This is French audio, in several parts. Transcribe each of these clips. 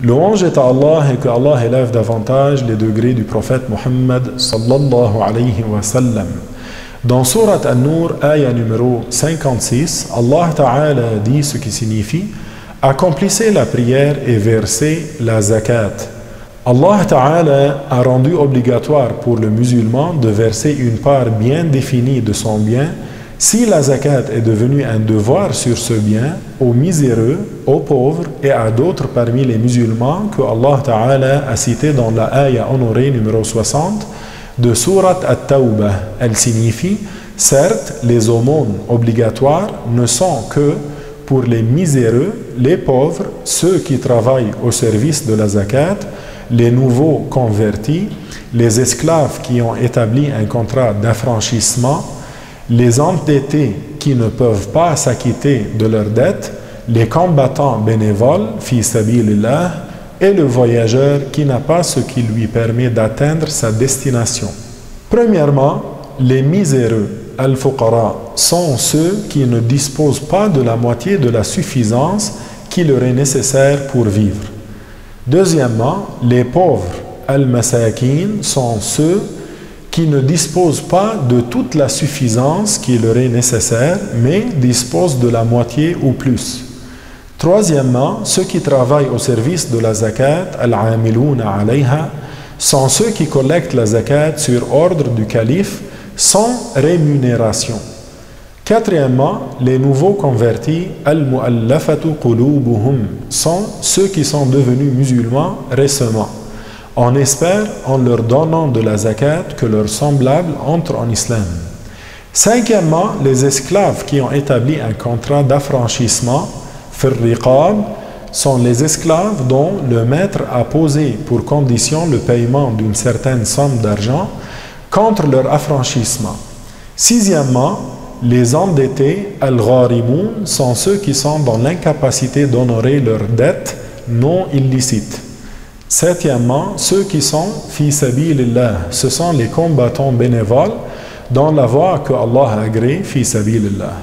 Louange est à Allah et que Allah élève davantage les degrés du prophète Muhammad sallallahu alayhi wa sallam. Dans Surat An-Nur, ayah numéro 56, Allah Ta'ala dit ce qui signifie « Accomplissez la prière et versez la zakat ». Allah Ta'ala a rendu obligatoire pour le musulman de verser une part bien définie de son bien si la zakat est devenue un devoir sur ce bien aux miséreux, aux pauvres et à d'autres parmi les musulmans que Allah Ta'ala a cité dans la ayah honorée numéro 60 de Surat At-Tawbah. Elle signifie « Certes, les aumônes obligatoires ne sont que pour les miséreux, les pauvres, ceux qui travaillent au service de la zakat, les nouveaux convertis, les esclaves qui ont établi un contrat d'affranchissement, les endettés qui ne peuvent pas s'acquitter de leurs dettes, les combattants bénévoles, fi sabilillah, et le voyageur qui n'a pas ce qui lui permet d'atteindre sa destination. Premièrement, les miséreux, al-fuqara, sont ceux qui ne disposent pas de la moitié de la suffisance qui leur est nécessaire pour vivre. Deuxièmement, les pauvres, al-masakin, sont ceux qui ne disposent pas de toute la suffisance qui leur est nécessaire, mais disposent de la moitié ou plus. Troisièmement, ceux qui travaillent au service de la zakat, al-amiluna alayha, sont ceux qui collectent la zakat sur ordre du calife sans rémunération. Quatrièmement, les nouveaux convertis, al-mu'allafatu qulubuhum, sont ceux qui sont devenus musulmans récemment. On espère, en leur donnant de la zakat, que leurs semblables entrent en islam. Cinquièmement, les esclaves qui ont établi un contrat d'affranchissement, firriqab, sont les esclaves dont le maître a posé pour condition le paiement d'une certaine somme d'argent contre leur affranchissement. Sixièmement, les endettés, al-gharimoun, sont ceux qui sont dans l'incapacité d'honorer leurs dettes non illicites. Septièmement, ceux qui sont fi sabilillah, ce sont les combattants bénévoles dans la voie que Allah a agréée, fi sabilillah.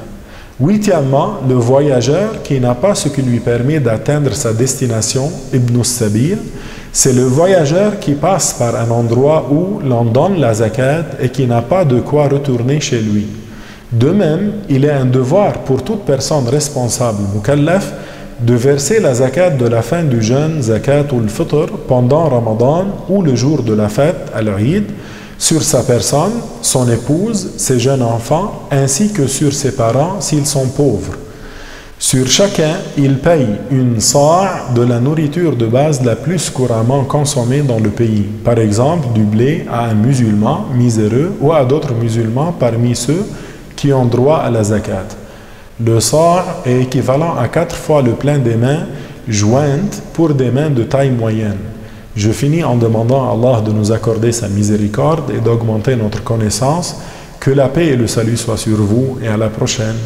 Huitièmement, le voyageur qui n'a pas ce qui lui permet d'atteindre sa destination, ibn sabil, c'est le voyageur qui passe par un endroit où l'on donne la zakat et qui n'a pas de quoi retourner chez lui. De même, il est un devoir pour toute personne responsable, mukallaf, de verser la zakat de la fin du jeûne, zakat ou al-fitr, pendant Ramadan ou le jour de la fête, al-Eid, sur sa personne, son épouse, ses jeunes enfants, ainsi que sur ses parents s'ils sont pauvres. Sur chacun, il paye une sa' de la nourriture de base la plus couramment consommée dans le pays. Par exemple, du blé à un musulman miséreux ou à d'autres musulmans parmi ceux qui ont droit à la zakat. Le sa' est équivalent à 4 fois le plein des mains jointes pour des mains de taille moyenne. Je finis en demandant à Allah de nous accorder sa miséricorde et d'augmenter notre connaissance. Que la paix et le salut soient sur vous et à la prochaine.